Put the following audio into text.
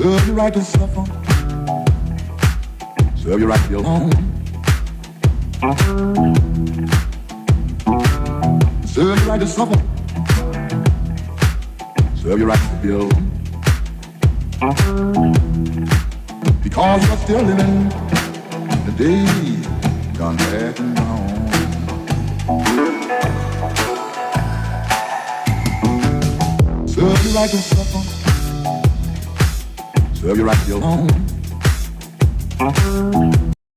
Serve you right to suffer. Serve you right to be alone. Serve you right to suffer. Serve you right to be alone. Because you're still living the day gone back and gone. Serve you right to suffer. Serve you right to be alone.